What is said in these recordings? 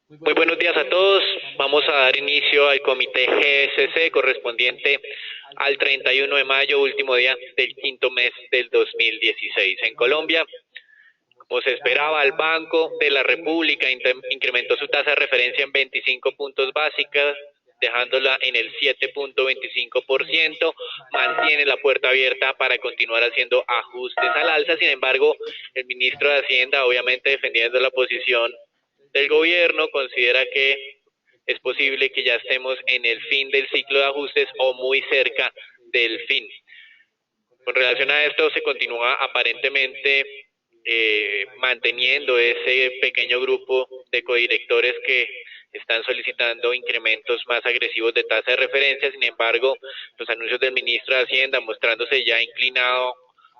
Muy buenos días a todos. Vamos a dar inicio al comité GSC correspondiente al 31 de mayo, último día del quinto mes del 2016. En Colombia, como se esperaba, el Banco de la República incrementó su tasa de referencia en 25 puntos básicas, dejándola en el 7.25%, mantiene la puerta abierta para continuar haciendo ajustes al alza. Sin embargo, el ministro de Hacienda, obviamente defendiendo la posición del gobierno, considera que es posible que ya estemos en el fin del ciclo de ajustes o muy cerca del fin. Con relación a esto, se continúa aparentemente manteniendo ese pequeño grupo de codirectores que están solicitando incrementos más agresivos de tasa de referencia. Sin embargo, los anuncios del ministro de Hacienda, mostrándose ya inclinado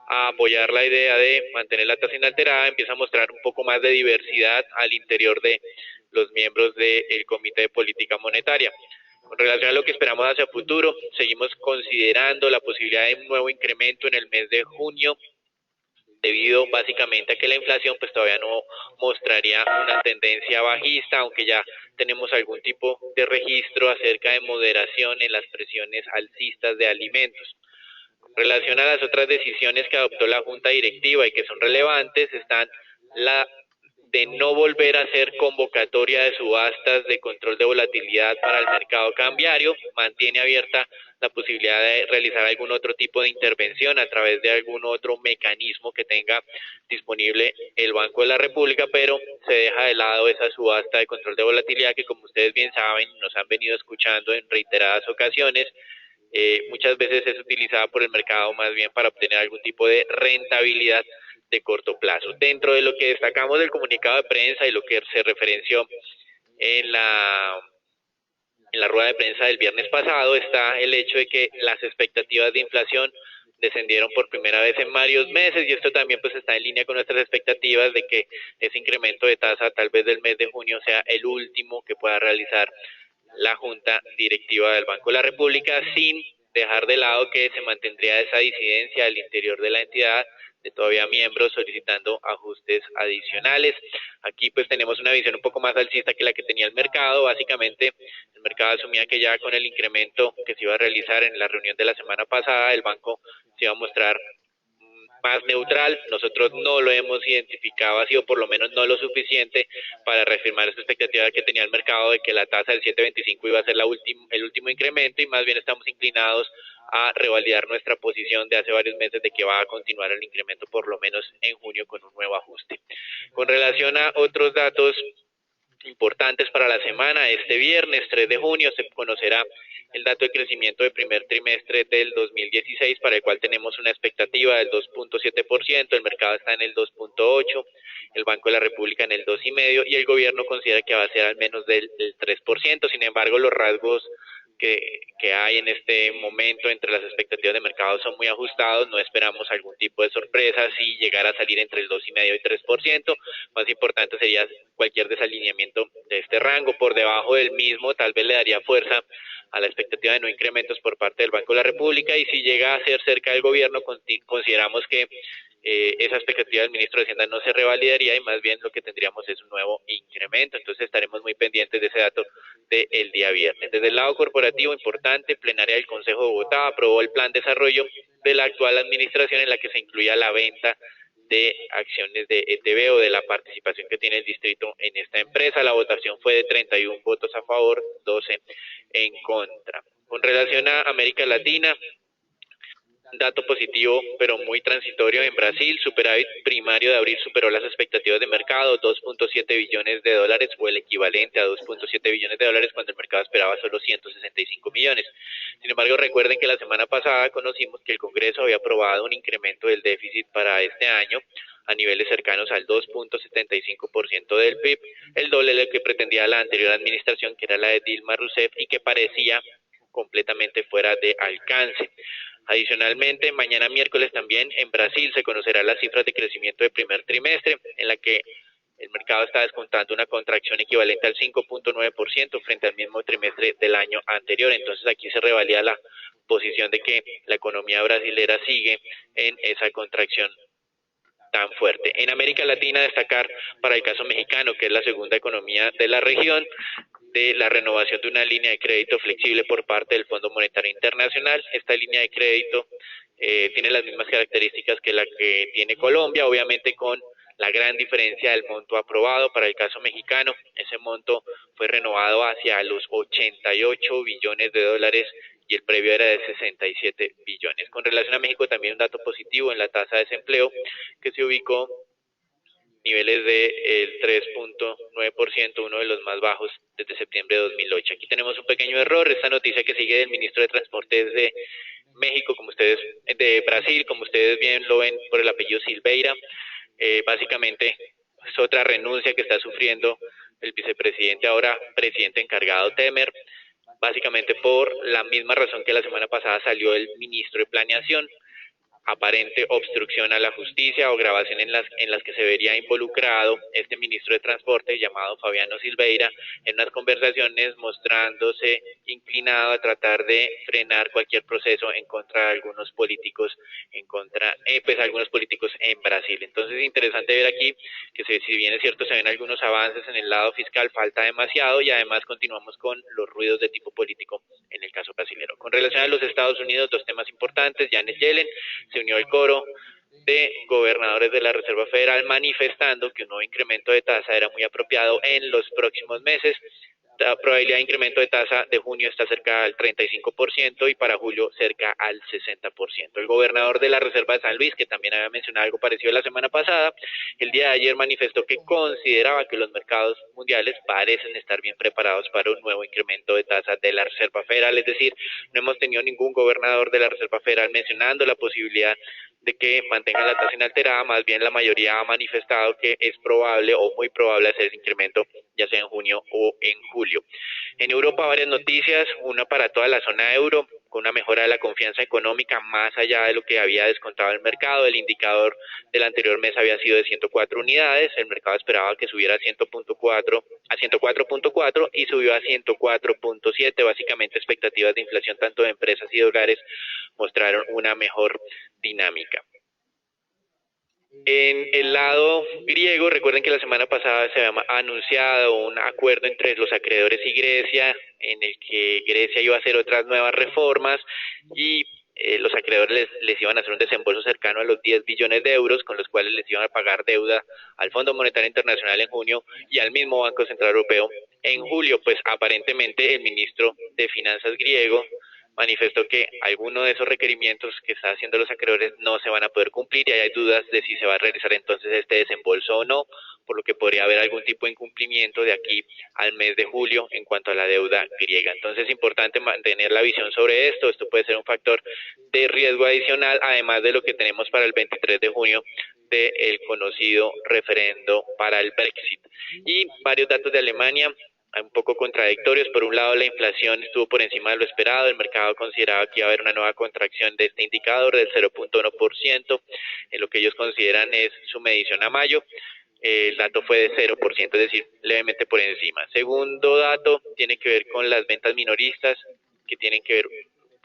a apoyar la idea de mantener la tasa inalterada, empieza a mostrar un poco más de diversidad al interior de los miembros del Comité de Política Monetaria. Con relación a lo que esperamos hacia el futuro, seguimos considerando la posibilidad de un nuevo incremento en el mes de junio, debido básicamente a que la inflación pues todavía no mostraría una tendencia bajista, aunque ya tenemos algún tipo de registro acerca de moderación en las presiones alcistas de alimentos. Con relación a las otras decisiones que adoptó la Junta Directiva y que son relevantes, están la de no volver a hacer convocatoria de subastas de control de volatilidad para el mercado cambiario, mantiene abierta la posibilidad de realizar algún otro tipo de intervención a través de algún otro mecanismo que tenga disponible el Banco de la República, pero se deja de lado esa subasta de control de volatilidad que, como ustedes bien saben, nos han venido escuchando en reiteradas ocasiones, muchas veces es utilizada por el mercado más bien para obtener algún tipo de rentabilidad de corto plazo. Dentro de lo que destacamos del comunicado de prensa y lo que se referenció en la rueda de prensa del viernes pasado está el hecho de que las expectativas de inflación descendieron por primera vez en varios meses, y esto también pues está en línea con nuestras expectativas de que ese incremento de tasa tal vez del mes de junio sea el último que pueda realizar la Junta Directiva del Banco de la República, sin dejar de lado que se mantendría esa disidencia al interior de la entidad de todavía miembros solicitando ajustes adicionales. Aquí pues tenemos una visión un poco más alcista que la que tenía el mercado. Básicamente el mercado asumía que ya con el incremento que se iba a realizar en la reunión de la semana pasada, el banco se iba a mostrar más neutral. Nosotros no lo hemos identificado así, o por lo menos no lo suficiente para reafirmar esa expectativa que tenía el mercado de que la tasa del 7.25 iba a ser el último incremento, y más bien estamos inclinados a revalidar nuestra posición de hace varios meses de que va a continuar el incremento por lo menos en junio con un nuevo ajuste. Con relación a otros datos importantes para la semana, este viernes 3 de junio se conocerá el dato de crecimiento del primer trimestre del 2016, para el cual tenemos una expectativa del 2.7%, el mercado está en el 2.8%, el Banco de la República en el 2.5%, y el gobierno considera que va a ser al menos del 3%. Sin embargo, los rasgos que hay en este momento entre las expectativas de mercado son muy ajustados. No esperamos algún tipo de sorpresa si llegara a salir entre el 2.5% y 3%. Más importante sería cualquier desalineamiento de este rango. Por debajo del mismo tal vez le daría fuerza a la expectativa de no incrementos por parte del Banco de la República, y si llega a ser cerca del gobierno, consideramos que esa expectativa del ministro de Hacienda no se revalidaría, y más bien lo que tendríamos es un nuevo incremento. Entonces estaremos muy pendientes de ese dato del día viernes. Desde el lado corporativo, importante, plenaria del Consejo de Bogotá aprobó el plan de desarrollo de la actual administración, en la que se incluía la venta de acciones de ETB, o de la participación que tiene el distrito en esta empresa. La votación fue de 31 votos a favor, 12 en contra. Con relación a América Latina, dato positivo pero muy transitorio en Brasil. Superávit primario de abril superó las expectativas de mercado, 2.7 billones de dólares, o el equivalente a 2.7 billones de dólares, cuando el mercado esperaba solo 165 millones. Sin embargo, recuerden que la semana pasada conocimos que el Congreso había aprobado un incremento del déficit para este año a niveles cercanos al 2.75% del PIB, el doble de lo que pretendía la anterior administración, que era la de Dilma Rousseff, y que parecía completamente fuera de alcance. Adicionalmente, mañana miércoles también en Brasil se conocerán las cifras de crecimiento del primer trimestre, en la que el mercado está descontando una contracción equivalente al 5.9% frente al mismo trimestre del año anterior. Entonces aquí se revalida la posición de que la economía brasilera sigue en esa contracción tan fuerte. En América Latina, destacar para el caso mexicano, que es la segunda economía de la región, de la renovación de una línea de crédito flexible por parte del Fondo Monetario Internacional. Esta línea de crédito tiene las mismas características que la que tiene Colombia, obviamente con la gran diferencia del monto aprobado. Para el caso mexicano, ese monto fue renovado hacia los 88 billones de dólares y el previo era de 67 billones. Con relación a México, también un dato positivo en la tasa de desempleo, que se ubicó niveles del 3.9%, uno de los más bajos desde septiembre de 2008. Aquí tenemos un pequeño error. Esta noticia que sigue del ministro de Transporte es de México, como ustedes, de Brasil, como ustedes bien lo ven por el apellido Silveira. Básicamente es otra renuncia que está sufriendo el vicepresidente, ahora presidente encargado, Temer, básicamente por la misma razón que la semana pasada salió el ministro de Planeación: aparente obstrucción a la justicia o grabación en las que se vería involucrado este ministro de Transporte llamado Fabiano Silveira en unas conversaciones, mostrándose inclinado a tratar de frenar cualquier proceso en contra de algunos políticos, algunos políticos en Brasil. Entonces es interesante ver aquí que si bien es cierto se ven algunos avances en el lado fiscal, falta demasiado, y además continuamos con los ruidos de tipo político en el caso brasilero. Con relación a los Estados Unidos, dos temas importantes. Janet Yellen se unió al coro de gobernadores de la Reserva Federal manifestando que un nuevo incremento de tasa era muy apropiado en los próximos meses. La probabilidad de incremento de tasa de junio está cerca al 35% y para julio cerca al 60%. El gobernador de la Reserva de San Luis, que también había mencionado algo parecido la semana pasada, el día de ayer manifestó que consideraba que los mercados mundiales parecen estar bien preparados para un nuevo incremento de tasa de la Reserva Federal. Es decir, no hemos tenido ningún gobernador de la Reserva Federal mencionando la posibilidad de que mantengan la tasa inalterada. Más bien la mayoría ha manifestado que es probable o muy probable hacer ese incremento ya sea en junio o en julio. En Europa varias noticias, una para toda la zona euro, con una mejora de la confianza económica más allá de lo que había descontado el mercado. El indicador del anterior mes había sido de 104 unidades, el mercado esperaba que subiera a 104.4 y subió a 104.7, básicamente expectativas de inflación tanto de empresas y de hogares mostraron una mejor dinámica. En el lado griego, recuerden que la semana pasada se había anunciado un acuerdo entre los acreedores y Grecia, en el que Grecia iba a hacer otras nuevas reformas y los acreedores les iban a hacer un desembolso cercano a los 10 billones de euros, con los cuales les iban a pagar deuda al Fondo Monetario Internacional en junio y al mismo Banco Central Europeo en julio. Pues aparentemente el ministro de Finanzas griego manifestó que algunos de esos requerimientos que están haciendo los acreedores no se van a poder cumplir y hay dudas de si se va a realizar entonces este desembolso o no, por lo que podría haber algún tipo de incumplimiento de aquí al mes de julio en cuanto a la deuda griega. Entonces es importante mantener la visión sobre esto. Esto puede ser un factor de riesgo adicional, además de lo que tenemos para el 23 de junio del conocido referendo para el Brexit. Y varios datos de Alemania un poco contradictorios. Por un lado, la inflación estuvo por encima de lo esperado. El mercado consideraba que iba a haber una nueva contracción de este indicador del 0.1%, en lo que ellos consideran es su medición a mayo. El dato fue de 0%, es decir, levemente por encima. Segundo dato tiene que ver con las ventas minoristas, que tienen que ver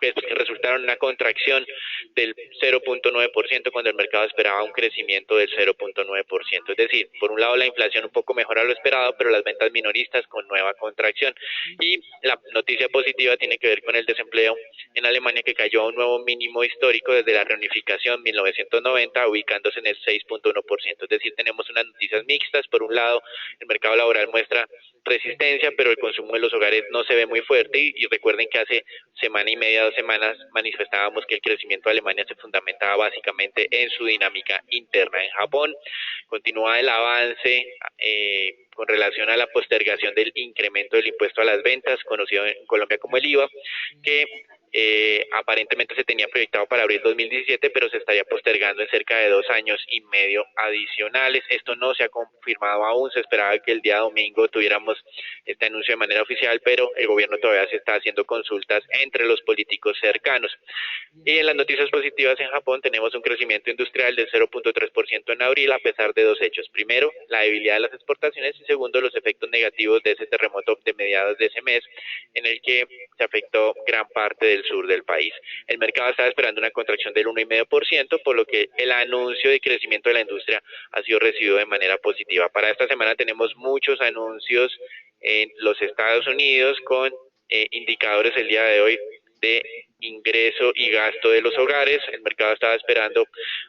que resultaron en una contracción del 0.9% cuando el mercado esperaba un crecimiento del 0.9%. Es decir, por un lado la inflación un poco mejor a lo esperado, pero las ventas minoristas con nueva contracción. Y la noticia positiva tiene que ver con el desempleo en Alemania, que cayó a un nuevo mínimo histórico desde la reunificación 1990, ubicándose en el 6.1%. Es decir, tenemos unas noticias mixtas. Por un lado, el mercado laboral muestra resistencia, pero el consumo de los hogares no se ve muy fuerte y recuerden que hace semana y media, 2 semanas, manifestábamos que el crecimiento de Alemania se fundamentaba básicamente en su dinámica interna. En Japón continúa el avance con relación a la postergación del incremento del impuesto a las ventas, conocido en Colombia como el IVA, que aparentemente se tenía proyectado para abril 2017, pero se estaría postergando en cerca de 2 años y medio adicionales. Esto no se ha confirmado aún, se esperaba que el día domingo tuviéramos este anuncio de manera oficial, pero el gobierno todavía se está haciendo consultas entre los políticos cercanos. Y en las noticias positivas en Japón tenemos un crecimiento industrial del 0.3% en abril, a pesar de 2 hechos. Primero, la debilidad de las exportaciones y segundo, los efectos negativos de ese terremoto de mediados de ese mes, en el que se afectó gran parte del del sur del país. El mercado estaba esperando una contracción del 1,5%, por lo que el anuncio de crecimiento de la industria ha sido recibido de manera positiva. Para esta semana tenemos muchos anuncios en los Estados Unidos con indicadores el día de hoy de ingreso y gasto de los hogares. El mercado estaba esperando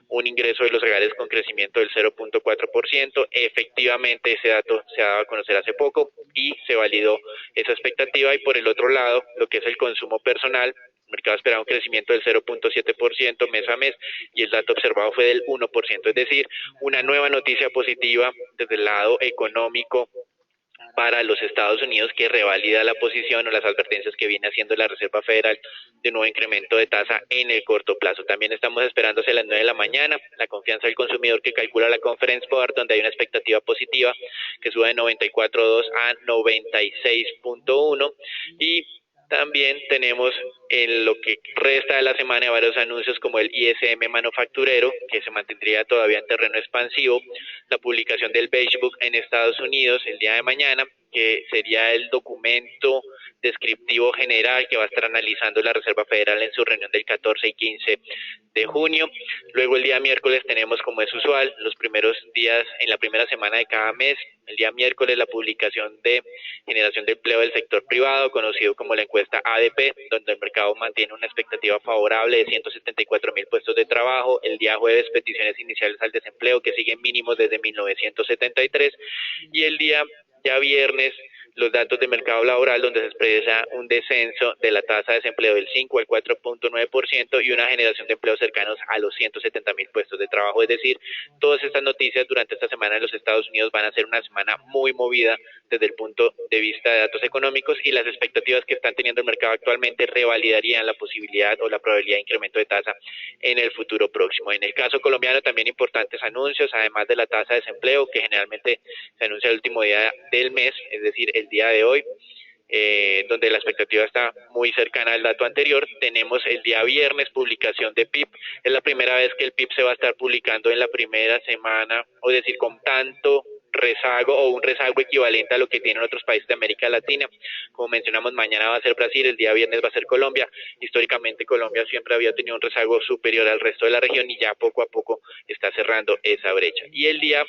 un ingreso de los hogares con crecimiento del 0,4%. Efectivamente, ese dato se ha dado a conocer hace poco y se validó esa expectativa. Y por el otro lado, lo que es el consumo personal, el mercado esperaba un crecimiento del 0,7% mes a mes y el dato observado fue del 1%, es decir, una nueva noticia positiva desde el lado económico para los Estados Unidos, que revalida la posición o las advertencias que viene haciendo la Reserva Federal de nuevo incremento de tasa en el corto plazo. También estamos esperando hacia las 9 de la mañana la confianza del consumidor que calcula la Conference Board, donde hay una expectativa positiva que sube de 94.2 a 96.1, y también tenemos en lo que resta de la semana varios anuncios como el ISM manufacturero, que se mantendría todavía en terreno expansivo, la publicación del Beige Book en Estados Unidos el día de mañana, que sería el documento descriptivo general que va a estar analizando la Reserva Federal en su reunión del 14 y 15 de junio. Luego el día miércoles tenemos, como es usual, los primeros días en la primera semana de cada mes. El día miércoles la publicación de generación de empleo del sector privado, conocido como la encuesta ADP, donde el mercado mantiene una expectativa favorable de 174.000 puestos de trabajo. El día jueves, peticiones iniciales al desempleo que siguen mínimos desde 1973, y el día ya viernes los datos de mercado laboral, donde se expresa un descenso de la tasa de desempleo del 5 al 4,9% y una generación de empleos cercanos a los 170.000 puestos de trabajo. Es decir, todas estas noticias durante esta semana en los Estados Unidos van a ser una semana muy movida desde el punto de vista de datos económicos, y las expectativas que están teniendo el mercado actualmente revalidarían la posibilidad o la probabilidad de incremento de tasa en el futuro próximo. En el caso colombiano también importantes anuncios, además de la tasa de desempleo que generalmente se anuncia el último día del mes, es decir, el día de hoy, donde la expectativa está muy cercana al dato anterior. Tenemos el día viernes publicación de PIB. Es la primera vez que el PIB se va a estar publicando en la primera semana, o decir, con tanto rezago o un rezago equivalente a lo que tienen otros países de América Latina. Como mencionamos, mañana va a ser Brasil, el día viernes va a ser Colombia. Históricamente Colombia siempre había tenido un rezago superior al resto de la región y ya poco a poco está cerrando esa brecha. Y el día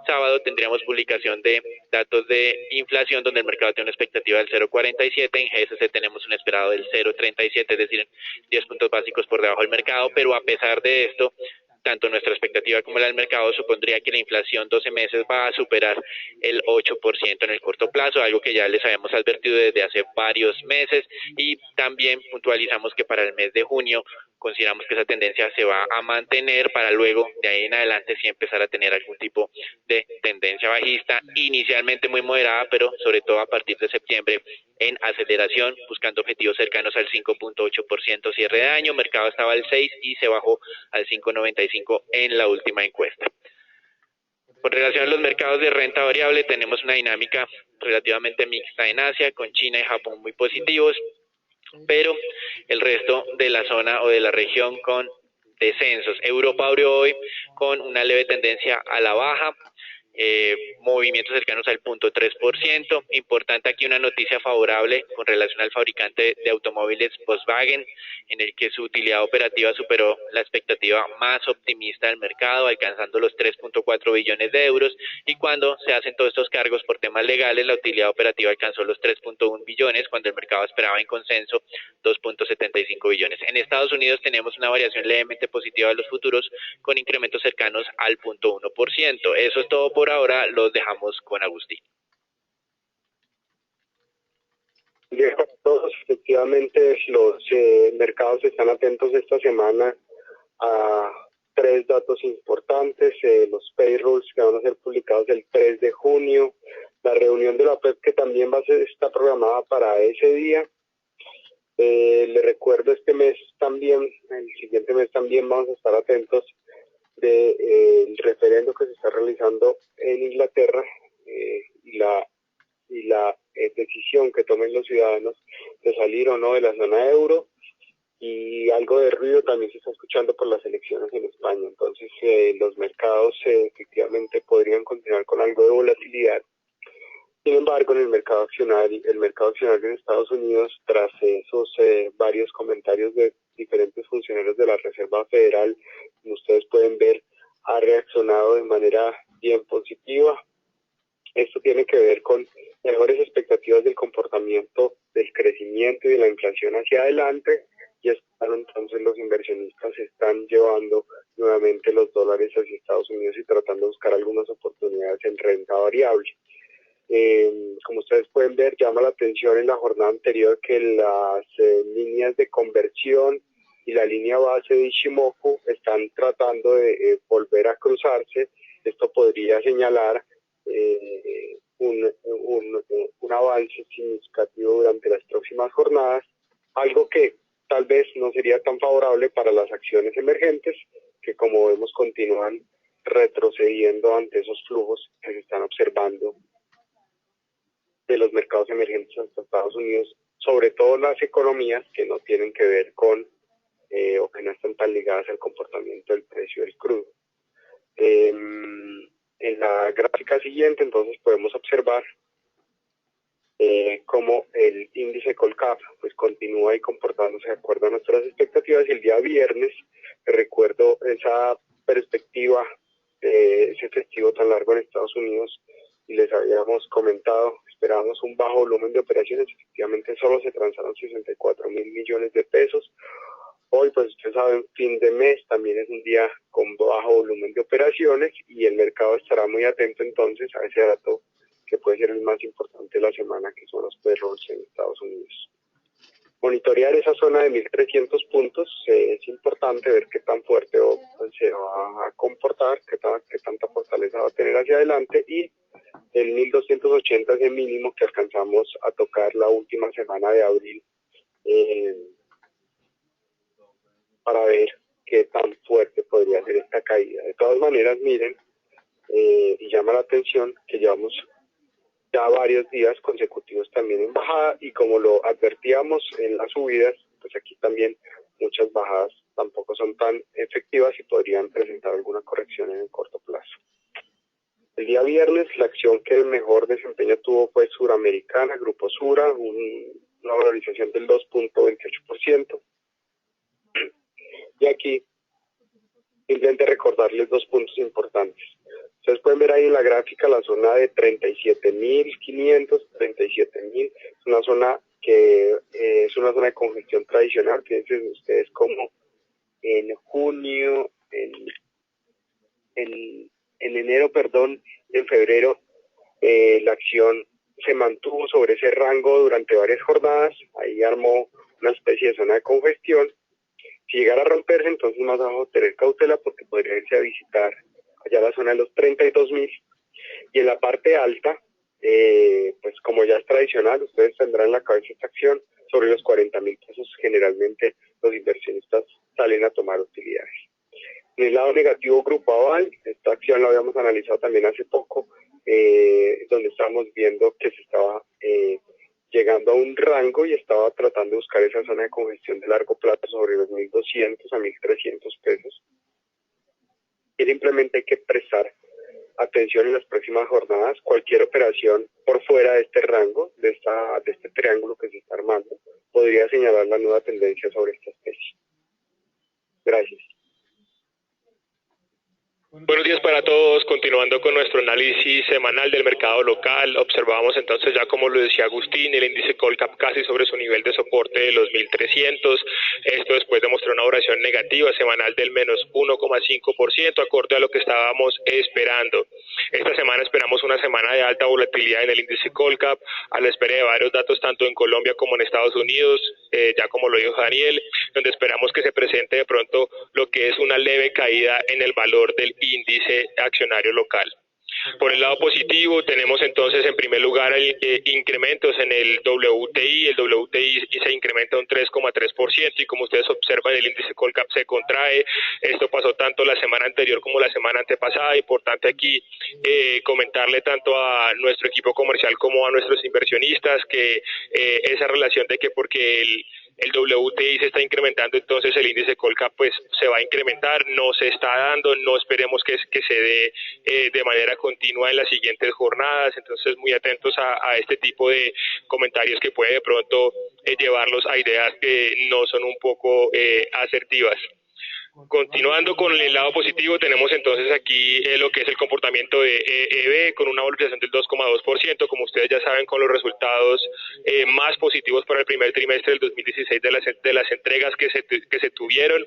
sábado tendríamos publicación de datos de inflación, donde el mercado tiene una expectativa del 0,47, en GSC tenemos un esperado del 0,37, es decir, 10 puntos básicos por debajo del mercado, pero a pesar de esto, tanto nuestra expectativa como la del mercado supondría que la inflación 12 meses va a superar el 8% en el corto plazo, algo que ya les habíamos advertido desde hace varios meses, y también puntualizamos que para el mes de junio consideramos que esa tendencia se va a mantener para luego de ahí en adelante sí empezar a tener algún tipo de tendencia bajista, inicialmente muy moderada, pero sobre todo a partir de septiembre en aceleración, buscando objetivos cercanos al 5,8% cierre de año. Mercado estaba al 6 y se bajó al 5,95 en la última encuesta. Con relación a los mercados de renta variable, tenemos una dinámica relativamente mixta en Asia, con China y Japón muy positivos, pero el resto de la zona o de la región con descensos. Europa abrió hoy con una leve tendencia a la baja, movimientos cercanos al 0,3%. Importante aquí una noticia favorable con relación al fabricante de automóviles Volkswagen, en el que su utilidad operativa superó la expectativa más optimista del mercado, alcanzando los 3,4 billones de euros, y cuando se hacen todos estos cargos por temas legales, la utilidad operativa alcanzó los 3,1 billones, cuando el mercado esperaba en consenso 2,75 billones. En Estados Unidos tenemos una variación levemente positiva de los futuros, con incrementos cercanos al 0,1%. Eso es todo por ahora, los dejamos con Agustín. Bien, para todos, efectivamente los mercados están atentos esta semana a tres datos importantes: los payrolls que van a ser publicados el 3 de junio, la reunión de la OPEP que también está programada para ese día. Le recuerdo, este mes también, el siguiente mes también vamos a estar atentos del referendo que se está realizando en Inglaterra, y la decisión que tomen los ciudadanos de salir o no de la zona euro, y algo de ruido también se está escuchando por las elecciones en España. Entonces los mercados efectivamente podrían continuar con algo de volatilidad Sin embargo, en el mercado accionario en Estados Unidos, tras esos varios comentarios de diferentes funcionarios de la Reserva Federal, como ustedes pueden ver, ha reaccionado de manera bien positiva. Esto tiene que ver con mejores expectativas del comportamiento del crecimiento y de la inflación hacia adelante, y entonces los inversionistas están llevando nuevamente los dólares hacia Estados Unidos y tratando de buscar algunas oportunidades en renta variable. Como ustedes pueden ver, llama la atención en la jornada anterior que las líneas de conversión y la línea base de Ichimoku están tratando de volver a cruzarse. Esto podría señalar un avance significativo durante las próximas jornadas, algo que tal vez no sería tan favorable para las acciones emergentes, que como vemos continúan retrocediendo ante esos flujos que se están observando de los mercados emergentes en Estados Unidos, sobre todo las economías que no tienen que ver con o que no están tan ligadas al comportamiento del precio del crudo. En la gráfica siguiente entonces podemos observar cómo el índice Colcap pues continúa ahí comportándose de acuerdo a nuestras expectativas, y el día viernes, recuerdo esa perspectiva de ese festivo tan largo en Estados Unidos, y les habíamos comentado, esperábamos un bajo volumen de operaciones, efectivamente solo se transaron 64.000 millones de pesos. Hoy, pues ustedes saben, fin de mes también es un día con bajo volumen de operaciones, y el mercado estará muy atento entonces a ese dato que puede ser el más importante de la semana, que son los payrolls en Estados Unidos. Monitorear esa zona de 1.300 puntos, es importante ver qué tan fuerte se va a comportar, qué tanta fortaleza va a tener hacia adelante, y el 1.280 es el mínimo que alcanzamos a tocar la última semana de abril, para ver qué tan fuerte podría ser esta caída. De todas maneras, miren, y llama la atención que llevamos ya varios días consecutivos también en bajada, y como lo advertíamos en las subidas, pues aquí también muchas bajadas tampoco son tan efectivas y podrían presentar alguna corrección en el corto plazo. El día viernes la acción que mejor desempeño tuvo fue Suramericana, Grupo Sura, una valorización del 2.28%. Y aquí simplemente recordarles dos puntos importantes. Ustedes pueden ver ahí en la gráfica la zona de 37.500, 37.000, es una zona que es una zona de congestión tradicional. Fíjense ustedes como en junio, en enero, en febrero, la acción se mantuvo sobre ese rango durante varias jornadas, ahí armó una especie de zona de congestión. Si llegara a romperse, entonces más abajo tener cautela, porque podría irse a visitar allá la zona de los 32.000, y en la parte alta, pues como ya es tradicional, ustedes tendrán en la cabeza esta acción sobre los 40.000 pesos. Generalmente los inversionistas salen a tomar utilidades. En el lado negativo, Grupo Aval, esta acción la habíamos analizado también hace poco, donde estábamos viendo que se estaba llegando a un rango y estaba tratando de buscar esa zona de congestión de largo plazo sobre los 1.200 a 1.300 pesos. Y simplemente hay que prestar atención en las próximas jornadas. Cualquier operación por fuera de este rango, de este triángulo que se está armando, podría señalar la nueva tendencia sobre esta especie. Gracias. Buenos días para todos. Continuando con nuestro análisis semanal del mercado local, observamos entonces, ya como lo decía Agustín, el índice Colcap casi sobre su nivel de soporte de los 1.300. Esto después de mostrar una duración negativa semanal del menos 1,5%, acorde a lo que estábamos esperando. Esta semana esperamos una semana de alta volatilidad en el índice Colcap, a la espera de varios datos tanto en Colombia como en Estados Unidos, ya como lo dijo Daniel, donde esperamos que se presente de pronto lo que es una leve caída en el valor del índice accionario local. Por el lado positivo tenemos entonces en primer lugar incrementos en el WTI. El WTI se incrementa un 3,3% y como ustedes observan el índice Colcap se contrae. Esto pasó tanto la semana anterior como la semana antepasada, y por tanto aquí comentarle tanto a nuestro equipo comercial como a nuestros inversionistas que esa relación de que porque el WTI se está incrementando, entonces el índice Colcap pues se va a incrementar, no se está dando, no esperemos que se dé de manera continua en las siguientes jornadas, entonces muy atentos a este tipo de comentarios que puede de pronto llevarlos a ideas que no son un poco asertivas. Continuando con el lado positivo, tenemos entonces aquí lo que es el comportamiento de EEB con una valorización del 2,2%, como ustedes ya saben, con los resultados más positivos para el primer trimestre del 2016 de las entregas que se tuvieron.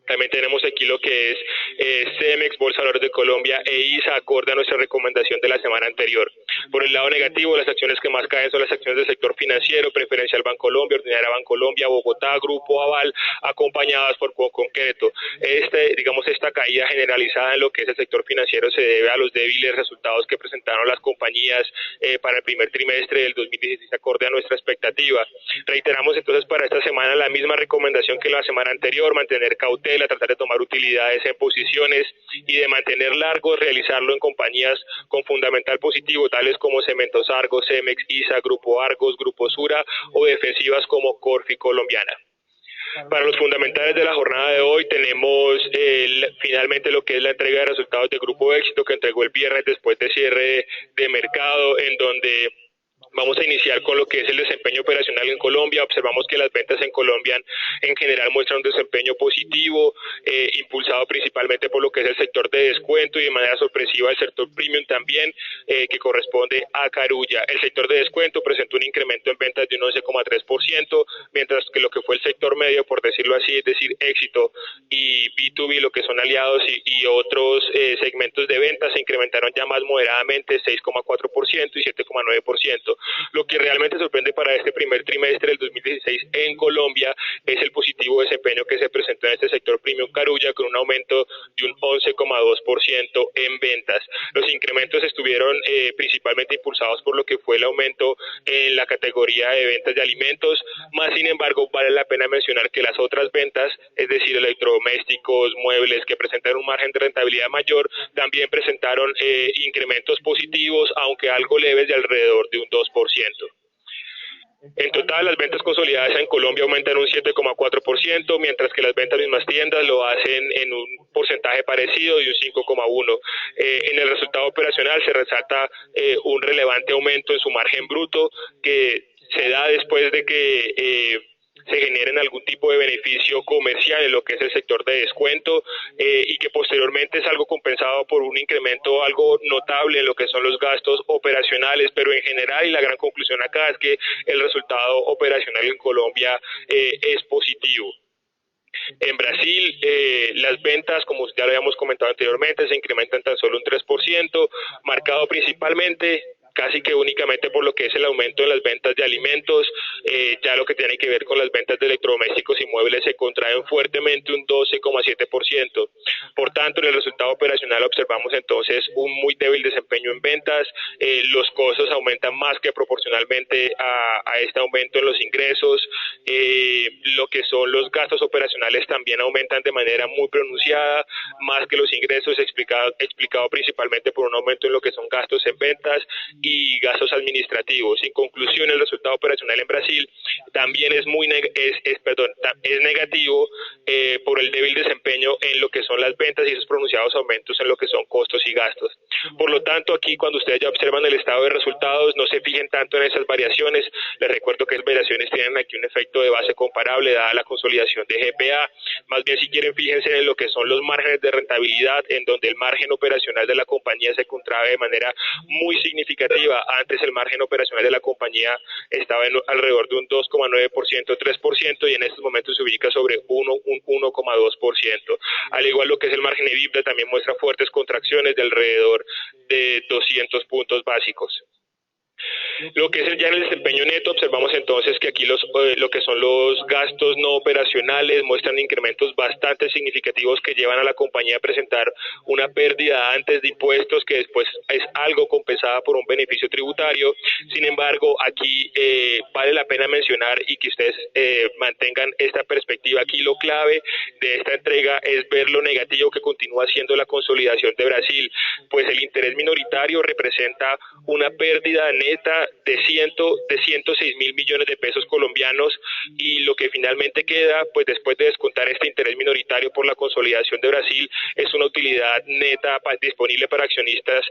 También tenemos aquí lo que es CEMEX, Bolsa de Valores de Colombia e ISA, acorde a nuestra recomendación de la semana anterior. Por el lado negativo, las acciones que más caen son las acciones del sector financiero, Preferencial Bancolombia, Ordinaria Bancolombia, Bogotá, Grupo Aval, acompañadas por Concreto. Esta caída generalizada en lo que es el sector financiero se debe a los débiles resultados que presentaron las compañías para el primer trimestre del 2016, acorde a nuestra expectativa. Reiteramos entonces para esta semana la misma recomendación que la semana anterior, mantener cautela, tratar de tomar utilidades en posiciones y de mantener largos, realizarlo en compañías con fundamental positivo, tales como Cementos Argos, Cemex, ISA, Grupo Argos, Grupo Sura o defensivas como Corfi Colombiana. Para los fundamentales de la jornada de hoy tenemos finalmente lo que es la entrega de resultados de Grupo Éxito que entregó el viernes después de cierre de mercado, en donde vamos a iniciar con lo que es el desempeño operacional en Colombia. Observamos que las ventas en Colombia en general muestran un desempeño positivo, impulsado principalmente por lo que es el sector de descuento y de manera sorpresiva el sector premium también, que corresponde a Carulla. El sector de descuento presentó un incremento en ventas de un 11,3%, mientras que lo que fue el sector medio, por decirlo así, es decir, Éxito y B2B, lo que son aliados y otros segmentos de ventas, se incrementaron ya más moderadamente, 6,4% y 7,9%. Lo que realmente sorprende para este primer trimestre del 2016 en Colombia es el positivo desempeño que se presentó en este sector premium Carulla, con un aumento de un 11,2% en ventas. Los incrementos estuvieron principalmente impulsados por lo que fue el aumento en la categoría de ventas de alimentos, más sin embargo vale la pena mencionar que las otras ventas, es decir, electrodomésticos, muebles, que presentan un margen de rentabilidad mayor, también presentaron incrementos positivos, aunque algo leves, de alrededor de un 2%. En total, las ventas consolidadas en Colombia aumentan un 7,4%, mientras que las ventas de mismas tiendas lo hacen en un porcentaje parecido de un 5,1%. En el resultado operacional se resalta un relevante aumento en su margen bruto, que se da después de que se generen algún tipo de beneficio comercial en lo que es el sector de descuento, y que posteriormente es algo compensado por un incremento algo notable en lo que son los gastos operacionales, pero en general, y la gran conclusión acá es que el resultado operacional en Colombia es positivo. En Brasil, las ventas, como ya lo habíamos comentado anteriormente, se incrementan tan solo un 3%, marcado principalmente casi que únicamente por lo que es el aumento en las ventas de alimentos. Ya lo que tiene que ver con las ventas de electrodomésticos y muebles se contraen fuertemente un 12,7%. Por tanto, en el resultado operacional observamos entonces un muy débil desempeño en ventas. Los costos aumentan más que proporcionalmente a este aumento en los ingresos. Lo que son los gastos operacionales también aumentan de manera muy pronunciada, más que los ingresos, explicado principalmente por un aumento en lo que son gastos en ventas y gastos administrativos. En conclusión, el resultado operacional en Brasil también es negativo por el débil desempeño en lo que son las ventas y esos pronunciados aumentos en lo que son costos y gastos. Por lo tanto, aquí cuando ustedes ya observan el estado de resultados, no se fijen tanto en esas variaciones. Les recuerdo que esas variaciones tienen aquí un efecto de base comparable dada la consolidación de GPA. Más bien, si quieren, fíjense en lo que son los márgenes de rentabilidad, en donde el margen operacional de la compañía se contrae de manera muy significativa. Antes el margen operacional de la compañía estaba en alrededor de un 2,9%, 3%, y en estos momentos se ubica sobre un 1,2%. Al igual lo que es el margen EBITDA también muestra fuertes contracciones de alrededor de 200 puntos básicos. Lo que es ya en el desempeño neto, observamos entonces que aquí lo que son los gastos no operacionales muestran incrementos bastante significativos que llevan a la compañía a presentar una pérdida antes de impuestos, que después es algo compensada por un beneficio tributario. Sin embargo, aquí vale la pena mencionar y que ustedes mantengan esta perspectiva. Aquí lo clave de esta entrega es ver lo negativo que continúa siendo la consolidación de Brasil, pues el interés minoritario representa una pérdida neta neta de 106 mil millones de pesos colombianos, y lo que finalmente queda, pues después de descontar este interés minoritario por la consolidación de Brasil, es una utilidad neta disponible para accionistas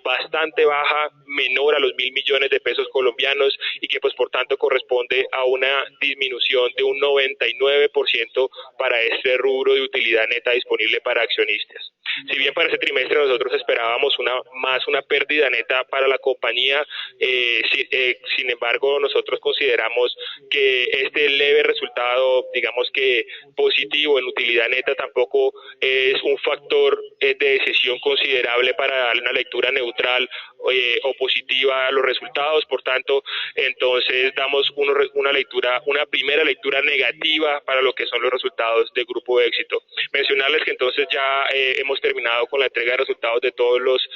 bastante baja, menor a los 1.000 millones de pesos colombianos, y que pues por tanto corresponde a una disminución de un 99% para este rubro de utilidad neta disponible para accionistas. Si bien para este trimestre nosotros esperábamos una pérdida neta para la compañía, sin embargo nosotros consideramos que este leve resultado, digamos que positivo en utilidad neta, tampoco es un factor de decisión considerable para darle una lectura neutral o positiva a los resultados. Por tanto, entonces damos una primera lectura negativa para lo que son los resultados de Grupo Éxito. Mencionarles que entonces ya hemos terminado con la entrega de resultados de todos los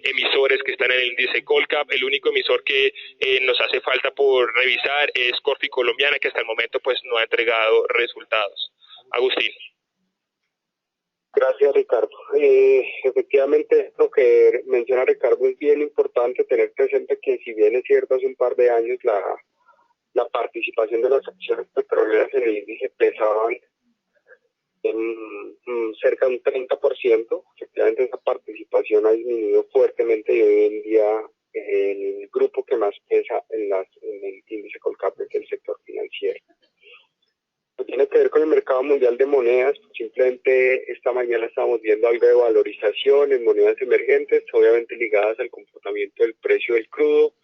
emisores que están en el índice Colcap. El único emisor que nos hace falta por revisar es Corfi Colombiana, que hasta el momento pues no ha entregado resultados. Agustín. Gracias, Ricardo. Efectivamente, lo que menciona Ricardo es bien importante tener presente que, si bien es cierto, hace un par de años la participación de las acciones petroleras en el índice pesaban en cerca de un 30%, efectivamente esa participación ha disminuido fuertemente, y hoy en día el grupo que más pesa en el índice Colcap es el sector financiero. Tiene que ver con el mercado mundial de monedas. Simplemente esta mañana estamos viendo algo de valorización en monedas emergentes, obviamente ligadas al comportamiento del precio del crudo.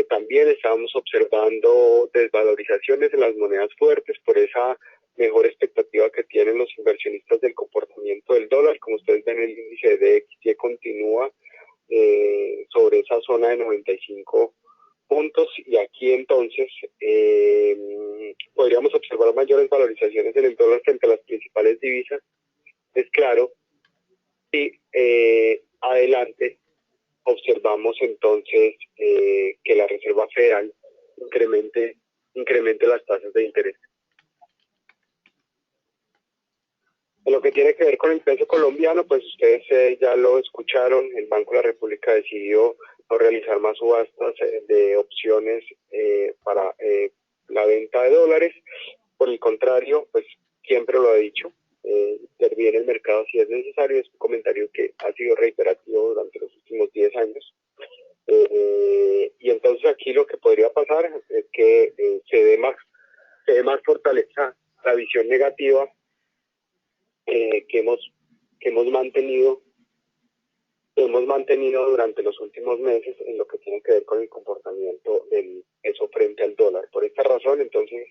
También estábamos observando desvalorizaciones en las monedas fuertes por esa mejor expectativa que tienen los inversionistas del comportamiento del dólar. Como ustedes ven, el índice de DXY continúa sobre esa zona de 95 puntos, y aquí entonces podríamos observar mayores valorizaciones en el dólar frente a las principales divisas. Es claro, y adelante observamos entonces que la Reserva Federal incremente las tasas de interés. En lo que tiene que ver con el peso colombiano, pues ustedes ya lo escucharon, el Banco de la República decidió no realizar más subastas de opciones para la venta de dólares. Por el contrario, pues siempre lo ha dicho, interviene el mercado si es necesario. Es un comentario que ha sido reiterativo durante los últimos 10 años. Y entonces aquí lo que podría pasar es que se dé más fortaleza la visión negativa que hemos mantenido durante los últimos meses en lo que tiene que ver con el comportamiento del peso frente al dólar. Por esta razón, entonces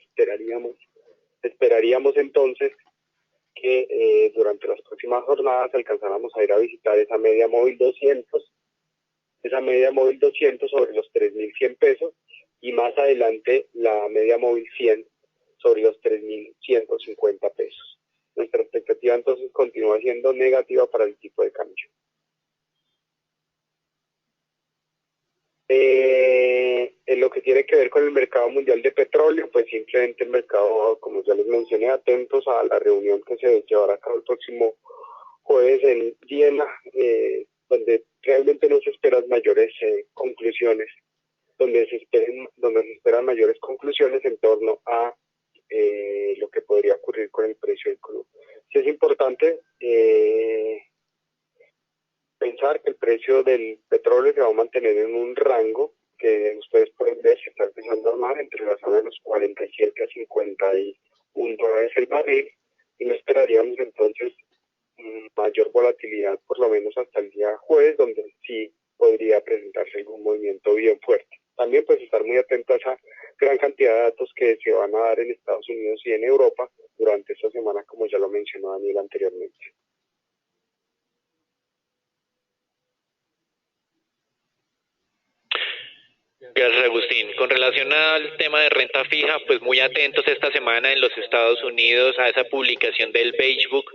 esperaríamos entonces que durante las próximas jornadas alcanzáramos a ir a visitar esa media móvil 200 sobre los 3.100 pesos, y más adelante la media móvil 100 sobre los 3.150 pesos. Nuestra expectativa entonces continúa siendo negativa para el tipo de cambio. En lo que tiene que ver con el mercado mundial de petróleo, pues simplemente el mercado, como ya les mencioné, atentos a la reunión que se llevará a cabo el próximo jueves en Viena, donde realmente no se esperan mayores conclusiones, donde se esperan mayores conclusiones en torno a lo que podría ocurrir con el precio del crudo. Sí es importante pensar que el precio del petróleo se va a mantener en un rango que ustedes pueden ver, se está empezando a armar entre la zona de los 47 a 51 dólares el barril, y no esperaríamos entonces mayor volatilidad, por lo menos hasta el día jueves, donde sí podría presentarse algún movimiento bien fuerte. También pues estar muy atento a esa gran cantidad de datos que se van a dar en Estados Unidos y en Europa durante esta semana, como ya lo mencionó Daniel anteriormente. Gracias, Agustín. Con relación al tema de renta fija, pues muy atentos esta semana en los Estados Unidos a esa publicación del Beige Book.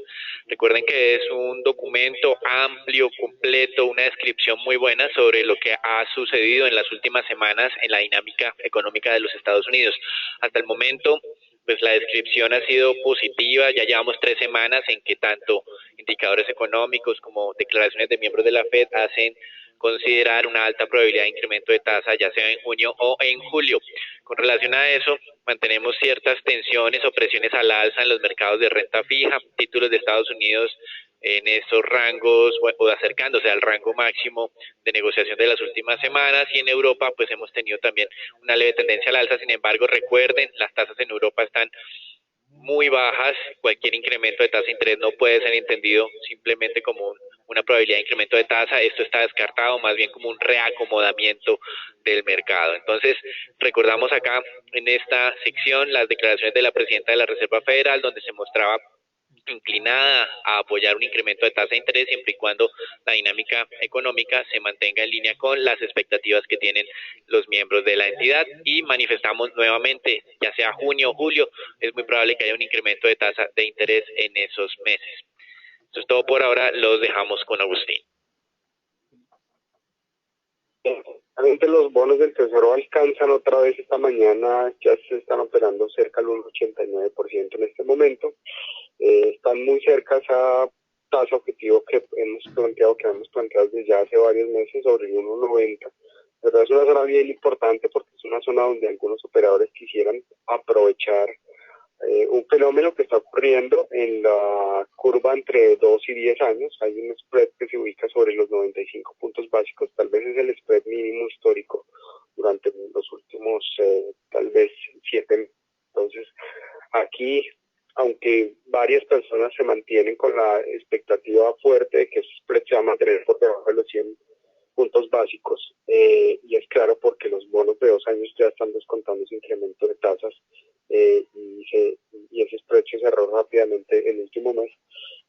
Recuerden que es un documento amplio, completo, una descripción muy buena sobre lo que ha sucedido en las últimas semanas en la dinámica económica de los Estados Unidos. Hasta el momento, pues la descripción ha sido positiva. Ya llevamos 3 semanas en que tanto indicadores económicos como declaraciones de miembros de la Fed hacen considerar una alta probabilidad de incremento de tasa, ya sea en junio o en julio. Con relación a eso, mantenemos ciertas tensiones o presiones al alza en los mercados de renta fija, títulos de Estados Unidos en esos rangos o acercándose al rango máximo de negociación de las últimas semanas, y en Europa pues hemos tenido también una leve tendencia al alza. Sin embargo, recuerden, las tasas en Europa están muy bajas. Cualquier incremento de tasa de interés no puede ser entendido simplemente como una probabilidad de incremento de tasa. Esto está descartado más bien como un reacomodamiento del mercado. Entonces, recordamos acá en esta sección las declaraciones de la presidenta de la Reserva Federal, donde se mostraba inclinada a apoyar un incremento de tasa de interés siempre y cuando la dinámica económica se mantenga en línea con las expectativas que tienen los miembros de la entidad, y manifestamos nuevamente, ya sea junio o julio, es muy probable que haya un incremento de tasa de interés en esos meses. Eso es todo por ahora, los dejamos con Agustín. Los bonos del Tesoro alcanzan otra vez esta mañana, ya se están operando cerca del 1,89% en este momento. Están muy cerca a esa tasa objetivo que hemos planteado desde ya hace varios meses, sobre el 1,90. Pero es una zona bien importante porque es una zona donde algunos operadores quisieran aprovechar un fenómeno que está ocurriendo en la curva entre 2 y 10 años. Hay un spread que se ubica sobre los 95 puntos básicos, tal vez es el spread mínimo histórico durante los últimos tal vez 7 meses. Entonces, aquí, aunque varias personas se mantienen con la expectativa fuerte de que ese spread se va a mantener por debajo de los 100 puntos básicos, y es claro porque los bonos de 2 años ya están descontando ese incremento de tasas, y ese spread se cerró rápidamente el último mes.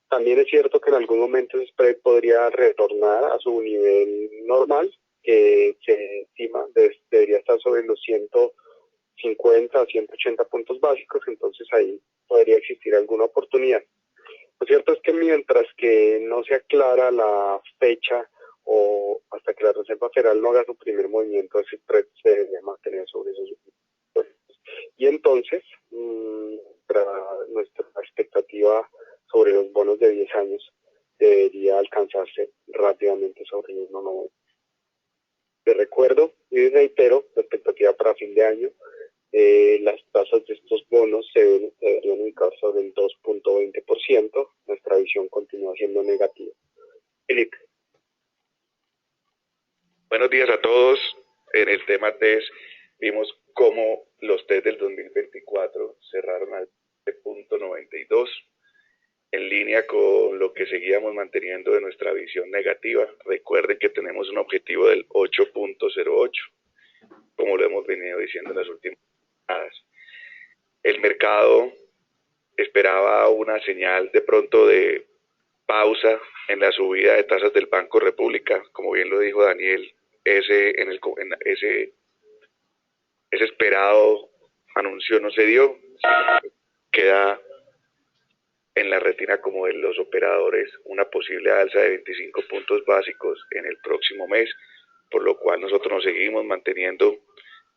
También es cierto que en algún momento ese spread podría retornar a su nivel normal, que se estima debería estar sobre los 150 a 180 puntos básicos, entonces ahí podría existir alguna oportunidad. Lo cierto es que mientras que no se aclara la fecha o hasta que la Reserva Federal no haga su primer movimiento, ese spread se debería mantener sobre esos puntos. Y entonces, nuestra expectativa sobre los bonos de 10 años debería alcanzarse rápidamente sobre el 1,90. De recuerdo y reitero, la expectativa para fin de año, las tasas de estos bonos se deberían ubicar sobre el 2,20%. Nuestra visión continúa siendo negativa. Felipe. Buenos días a todos. En el tema TES vimos cómo los TES del 2024 cerraron al 7,92, en línea con lo que seguíamos manteniendo de nuestra visión negativa. Recuerden que tenemos un objetivo del 8,08, como lo hemos venido diciendo en las últimas semanas. El mercado esperaba una señal de pronto de pausa en la subida de tasas del Banco República, como bien lo dijo Daniel. Ese esperado anuncio no se dio, queda en la retina como de los operadores una posible alza de 25 puntos básicos en el próximo mes, por lo cual nosotros nos seguimos manteniendo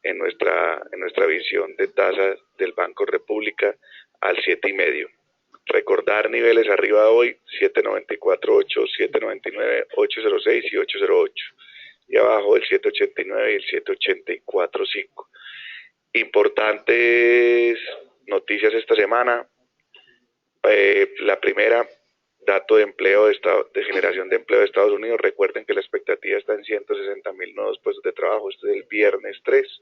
en nuestra visión de tasas del Banco República al 7,5. Recordar niveles arriba de hoy: 7,94.8, 7,99, 8,06 y 8,08. Y abajo el 7,89 y el 7,84.5. Importantes noticias esta semana. La primera, dato de empleo de generación de empleo de Estados Unidos. Recuerden que la expectativa está en 160,000 nuevos puestos de trabajo. Este es el viernes 3.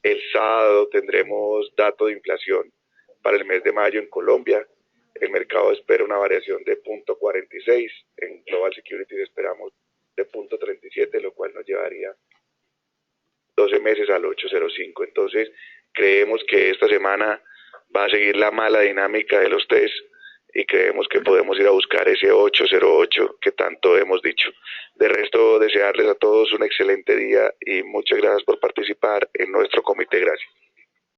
El sábado tendremos dato de inflación para el mes de mayo en Colombia. El mercado espera una variación de 0,46. En Global Securities esperamos de 0,37, lo cual nos llevaría 12 meses al 8,05. Entonces, creemos que esta semana va a seguir la mala dinámica de los test y creemos que podemos ir a buscar ese 8,08 que tanto hemos dicho. De resto, desearles a todos un excelente día y muchas gracias por participar en nuestro comité. Gracias.